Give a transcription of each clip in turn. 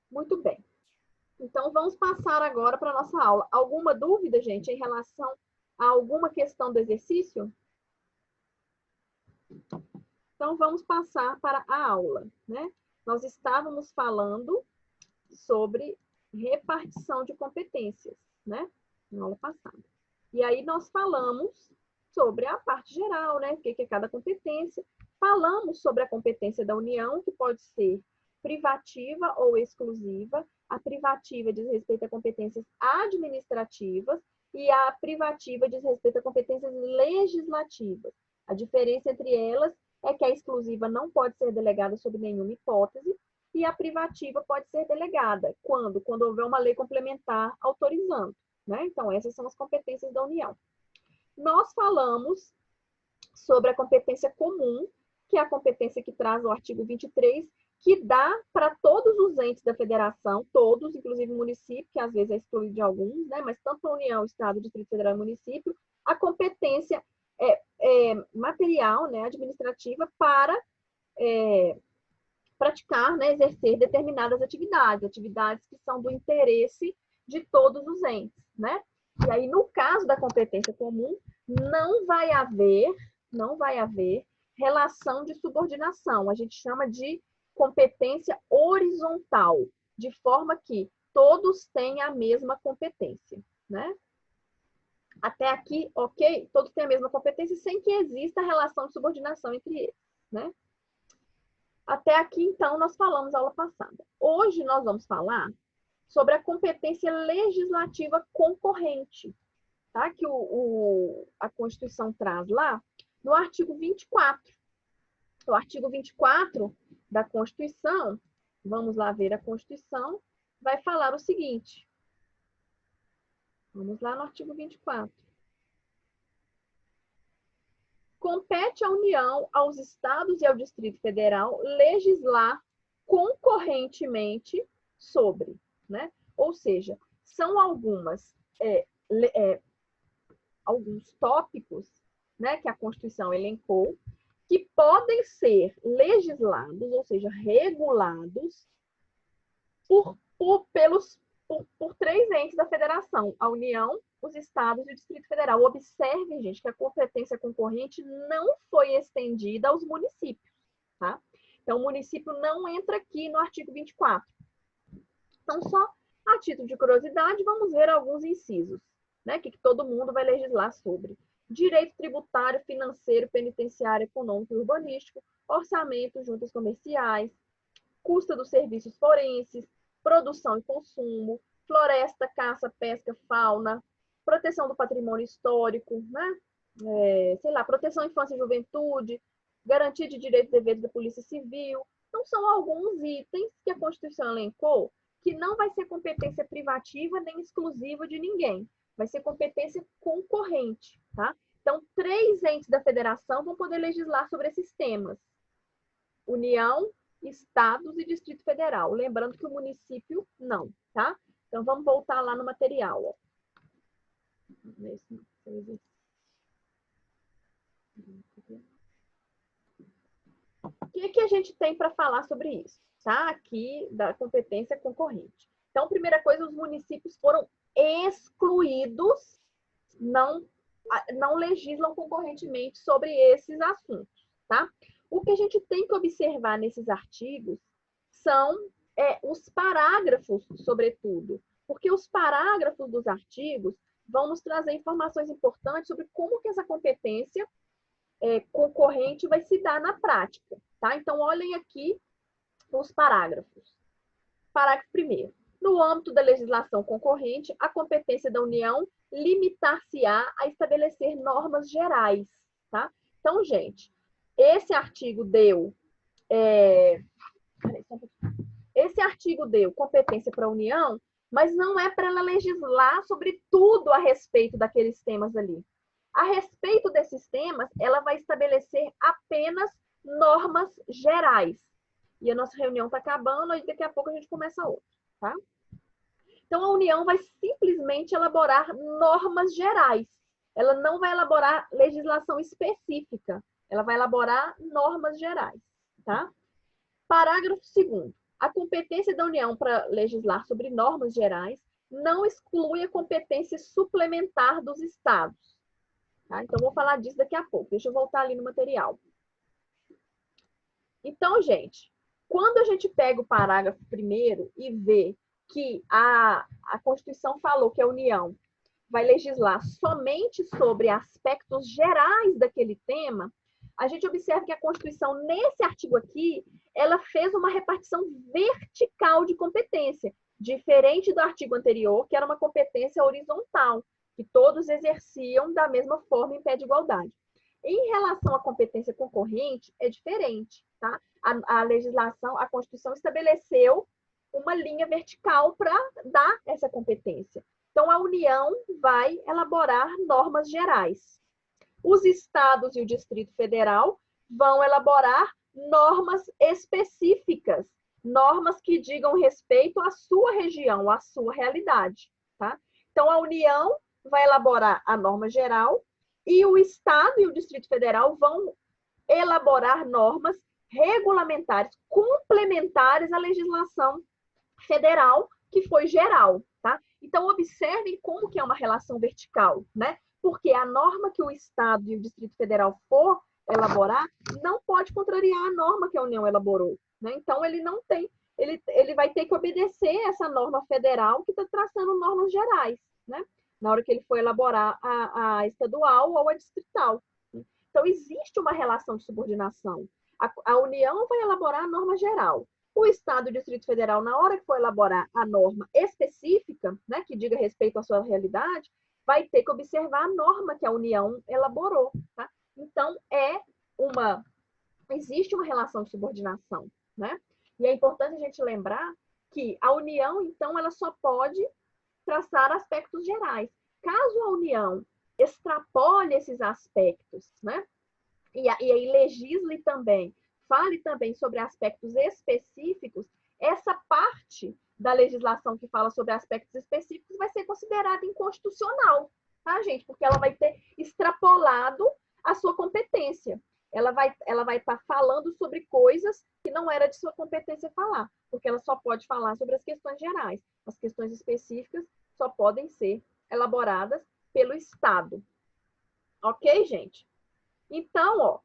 Muito bem. Então, vamos passar agora para a nossa aula. Alguma dúvida, gente, em relação a alguma questão do exercício? Então, vamos passar para a aula, né? Nós estávamos falando sobre repartição de competências, né? Na aula passada. E aí nós falamos sobre a parte geral, né? O que é cada competência. Falamos sobre a competência da União, que pode ser privativa ou exclusiva. A privativa diz respeito a competências administrativas e a privativa diz respeito a competências legislativas. A diferença entre elas é que a exclusiva não pode ser delegada sob nenhuma hipótese e a privativa pode ser delegada. Quando? Quando houver uma lei complementar autorizando, né? Então, essas são as competências da União. Nós falamos sobre a competência comum, que é a competência que traz o artigo 23, que dá para todos os entes da federação, todos, inclusive o município, que às vezes é excluído de alguns, né? Mas tanto a União, Estado, Distrito Federal e município, a competência material, né, administrativa, para praticar, né, exercer determinadas atividades que são do interesse de todos os entes, né? E aí, no caso da competência comum, não vai haver relação de subordinação. A gente chama de competência horizontal, de forma que todos têm a mesma competência, né? Até aqui, ok? Todos têm a mesma competência sem que exista relação de subordinação entre eles, né? Até aqui, então, nós falamos na aula passada. Hoje nós vamos falar sobre a competência legislativa concorrente, tá? Que a Constituição traz lá no artigo 24. O artigo 24 da Constituição, vamos lá ver a Constituição, vai falar o seguinte. Vamos lá no artigo 24. Compete à União, aos Estados e ao Distrito Federal legislar concorrentemente sobre, né? Ou seja, são alguns tópicos, né, que a Constituição elencou, que podem ser legislados, ou seja, regulados por três entes da federação: a União, os estados e o Distrito Federal. Observe, gente, que a competência concorrente não foi estendida aos municípios, tá? Então, o município não entra aqui no artigo 24. Então, só a título de curiosidade, vamos ver alguns incisos, né, que todo mundo vai legislar sobre. Direito tributário, financeiro, penitenciário, econômico e urbanístico, orçamento, juntas comerciais, custo dos serviços forenses, produção e consumo, floresta, caça, pesca, fauna, proteção do patrimônio histórico, né? Proteção à infância e juventude, garantia de direitos e deveres da Polícia Civil. Então, são alguns itens que a Constituição elencou que não vai ser competência privativa nem exclusiva de ninguém. Vai ser competência concorrente, tá? Então, três entes da federação vão poder legislar sobre esses temas: União, Estados e Distrito Federal. Lembrando que o município não, tá? Então, vamos voltar lá no material. Ó. O que a gente tem para falar sobre isso? Tá? Aqui, da competência concorrente. Então, primeira coisa, os municípios foram excluídos, não legislam concorrentemente sobre esses assuntos, tá? O que a gente tem que observar nesses artigos são os parágrafos, sobretudo, porque os parágrafos dos artigos vão nos trazer informações importantes sobre como que essa competência concorrente vai se dar na prática, tá? Então, olhem aqui os parágrafos. Parágrafo 1º. No âmbito da legislação concorrente, a competência da União limitar-se-á a estabelecer normas gerais, tá? Então, gente, esse artigo deu competência para a União, mas não é para ela legislar sobre tudo a respeito daqueles temas ali. A respeito desses temas, ela vai estabelecer apenas normas gerais. E a nossa reunião está acabando, e daqui a pouco a gente começa outra, tá? Então, a União vai simplesmente elaborar normas gerais. Ela não vai elaborar legislação específica. Ela vai elaborar normas gerais, tá? Parágrafo 2º. A competência da União para legislar sobre normas gerais não exclui a competência suplementar dos estados. Tá? Então, vou falar disso daqui a pouco. Deixa eu voltar ali no material. Então, gente, quando a gente pega o parágrafo 1º e vê que a Constituição falou que a União vai legislar somente sobre aspectos gerais daquele tema, a gente observa que a Constituição, nesse artigo aqui, ela fez uma repartição vertical de competência, diferente do artigo anterior, que era uma competência horizontal, que todos exerciam da mesma forma em pé de igualdade. Em relação à competência concorrente, é diferente, tá? A legislação, a Constituição estabeleceu uma linha vertical para dar essa competência. Então, a União vai elaborar normas gerais. Os estados e o Distrito Federal vão elaborar normas específicas, normas que digam respeito à sua região, à sua realidade, tá? Então, a União vai elaborar a norma geral e o estado e o Distrito Federal vão elaborar normas regulamentares, complementares à legislação federal, que foi geral, tá? Então, observem como que é uma relação vertical, né? Porque a norma que o Estado e o Distrito Federal for elaborar não pode contrariar a norma que a União elaborou, né? Então, ele não tem, ele vai ter que obedecer essa norma federal que está traçando normas gerais, né? Na hora que ele for elaborar a estadual ou a distrital. Então, existe uma relação de subordinação. A União vai elaborar a norma geral. O Estado e o Distrito Federal, na hora que for elaborar a norma específica, né, que diga respeito à sua realidade, vai ter que observar a norma que a União elaborou. Tá? Então, existe uma relação de subordinação. Né? E é importante a gente lembrar que a União, então, ela só pode traçar aspectos gerais. Caso a União extrapole esses aspectos, né? E aí legisle também, fale também sobre aspectos específicos, essa parte da legislação que fala sobre aspectos específicos vai ser considerada inconstitucional, tá, gente? Porque ela vai ter extrapolado a sua competência. Ela vai estar falando sobre coisas que não era de sua competência falar, porque ela só pode falar sobre as questões gerais. As questões específicas só podem ser elaboradas pelo Estado. Ok, gente? Então, ó,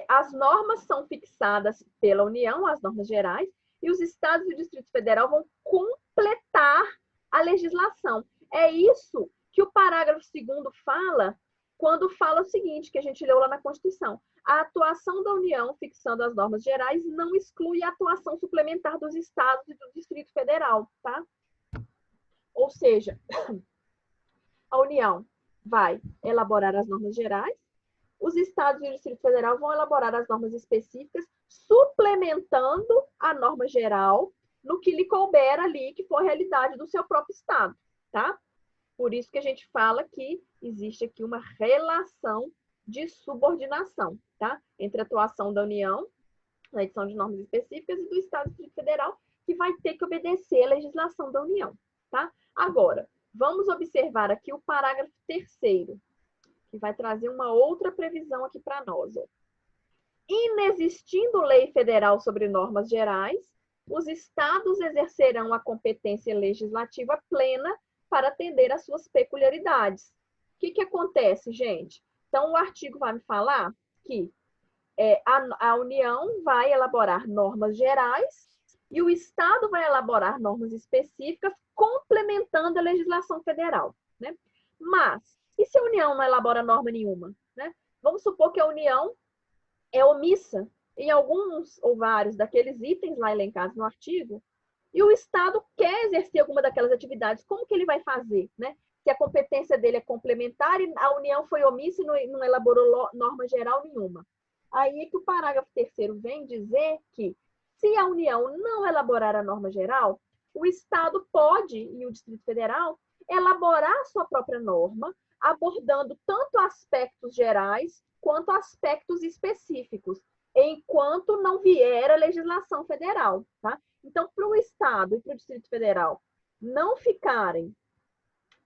as normas são fixadas pela União, as normas gerais, e os estados e o Distrito Federal vão completar a legislação. É isso que o parágrafo 2º fala quando fala o seguinte, que a gente leu lá na Constituição. A atuação da União, fixando as normas gerais, não exclui a atuação suplementar dos estados e do Distrito Federal, tá? Ou seja, a União vai elaborar as normas gerais, os estados e o Distrito Federal vão elaborar as normas específicas, suplementando a norma geral no que lhe couber ali, que for a realidade do seu próprio estado, tá? Por isso que a gente fala que existe aqui uma relação de subordinação, tá? Entre a atuação da União, na edição de normas específicas, e do Estado e do Distrito Federal, que vai ter que obedecer a legislação da União, tá? Agora, vamos observar aqui o parágrafo 3º, que vai trazer uma outra previsão aqui para nós. Ó. Inexistindo lei federal sobre normas gerais, os estados exercerão a competência legislativa plena para atender às suas peculiaridades. O que acontece, gente? Então, o artigo vai me falar que a União vai elaborar normas gerais e o Estado vai elaborar normas específicas complementando a legislação federal. Né? Mas, e se a União não elabora norma nenhuma? Né? Vamos supor que a União é omissa em alguns ou vários daqueles itens lá elencados no artigo, e o Estado quer exercer alguma daquelas atividades, como que ele vai fazer? Né? Se a competência dele é complementar e a União foi omissa e não elaborou norma geral nenhuma. Aí que o parágrafo 3º vem dizer que, se a União não elaborar a norma geral, o Estado pode, e o Distrito Federal, elaborar a sua própria norma, abordando tanto aspectos gerais quanto aspectos específicos, enquanto não vier a legislação federal. Tá? Então, para o Estado e para o Distrito Federal não ficarem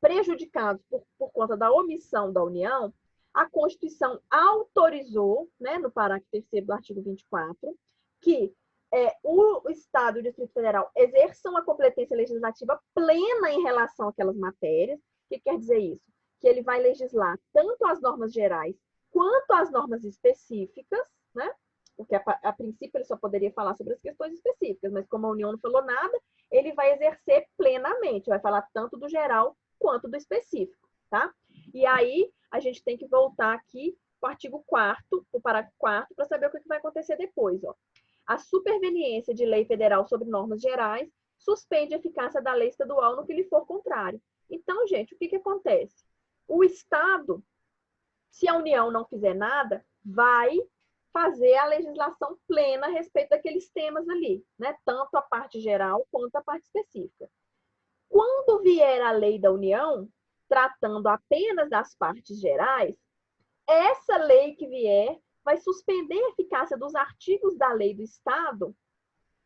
prejudicados por conta da omissão da União, a Constituição autorizou, né, no parágrafo 3º do artigo 24, que o Estado e o Distrito Federal exerçam a competência legislativa plena em relação àquelas matérias. O que quer dizer isso? Que ele vai legislar tanto as normas gerais quanto as normas específicas, né? Porque a princípio ele só poderia falar sobre as questões específicas, mas como a União não falou nada, ele vai exercer plenamente, vai falar tanto do geral quanto do específico, tá? E aí a gente tem que voltar aqui para o artigo 4º, o parágrafo 4º, para saber o que vai acontecer depois, ó. A superveniência de lei federal sobre normas gerais suspende a eficácia da lei estadual no que lhe for contrário. Então, gente, o que acontece? O Estado, se a União não fizer nada, vai fazer a legislação plena a respeito daqueles temas ali, né? Tanto a parte geral quanto a parte específica. Quando vier a lei da União, tratando apenas das partes gerais, essa lei que vier vai suspender a eficácia dos artigos da lei do Estado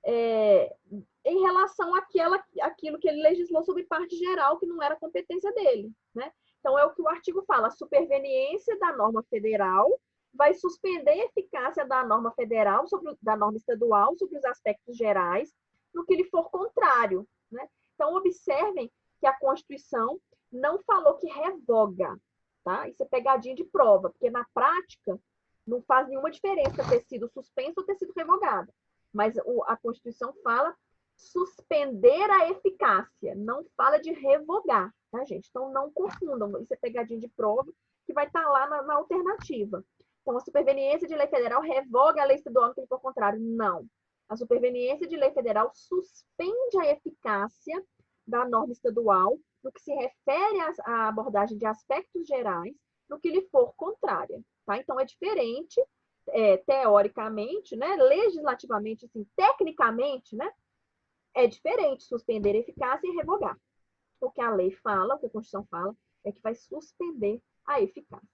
em relação àquilo que ele legislou sobre parte geral, que não era competência dele, né? Então, é o que o artigo fala, a superveniência da norma federal vai suspender a eficácia da norma federal, da norma estadual, sobre os aspectos gerais, no que lhe for contrário, né? Então, observem que a Constituição não falou que revoga, tá? Isso é pegadinha de prova, porque na prática não faz nenhuma diferença ter sido suspenso ou ter sido revogado. Mas a Constituição fala suspender a eficácia, não fala de revogar, tá, gente? Então, não confundam, isso é pegadinha de prova que vai estar lá na alternativa. Então, a superveniência de lei federal revoga a lei estadual, no for contrário. Não. A superveniência de lei federal suspende a eficácia da norma estadual no que se refere à abordagem de aspectos gerais, no que lhe for contrária, tá? Então, é diferente, teoricamente, né? Legislativamente, assim, tecnicamente, né? É diferente suspender a eficácia e revogar. O que a lei fala, o que a Constituição fala, é que vai suspender a eficácia.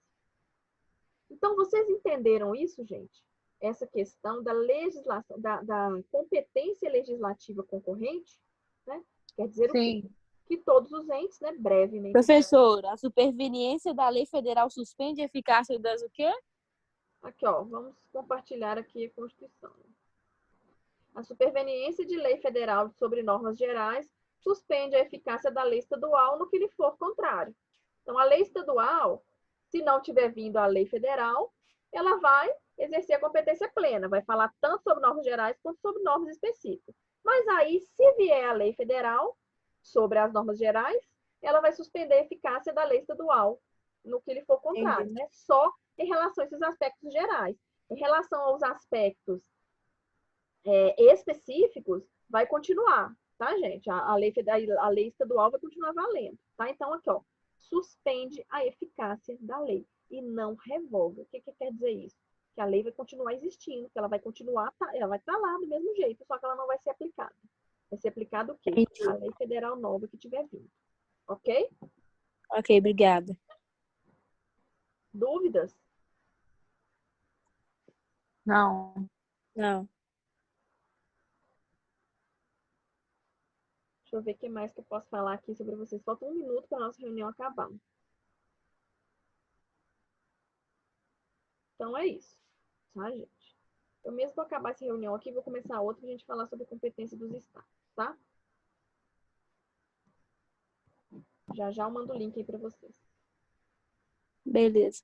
Então, vocês entenderam isso, gente? Essa questão da legislação, da competência legislativa concorrente, né? Quer dizer o quê? Sim. Que todos os entes, né, brevemente. Professora, a superveniência da lei federal suspende a eficácia das o quê? Aqui, ó, vamos compartilhar aqui a Constituição. A superveniência de lei federal sobre normas gerais suspende a eficácia da lei estadual no que lhe for contrário. Então, a lei estadual, se não tiver vindo a lei federal, ela vai exercer a competência plena, vai falar tanto sobre normas gerais quanto sobre normas específicas. Mas aí, se vier a lei federal sobre as normas gerais, ela vai suspender a eficácia da lei estadual no que lhe for contrário, né? Só em relação a esses aspectos gerais. Em relação aos aspectos específicos, vai continuar, tá, gente? A lei estadual vai continuar valendo, tá? Então, aqui, ó, suspende a eficácia da lei e não revoga. O que quer dizer isso? Que a lei vai continuar existindo, que ela vai continuar, ela vai estar lá do mesmo jeito, só que ela não vai ser aplicada. Vai ser aplicado o quê? Entendi. A lei federal nova que tiver vindo. Ok? Ok, obrigada. Dúvidas? Não. Não. Deixa eu ver o que mais que eu posso falar aqui sobre vocês. Falta 1 minuto para a nossa reunião acabar. Então é isso, tá, gente? Eu mesmo vou acabar essa reunião aqui, vou começar outra para a gente falar sobre a competência dos estados, tá? Já já eu mando o link aí para vocês. Beleza.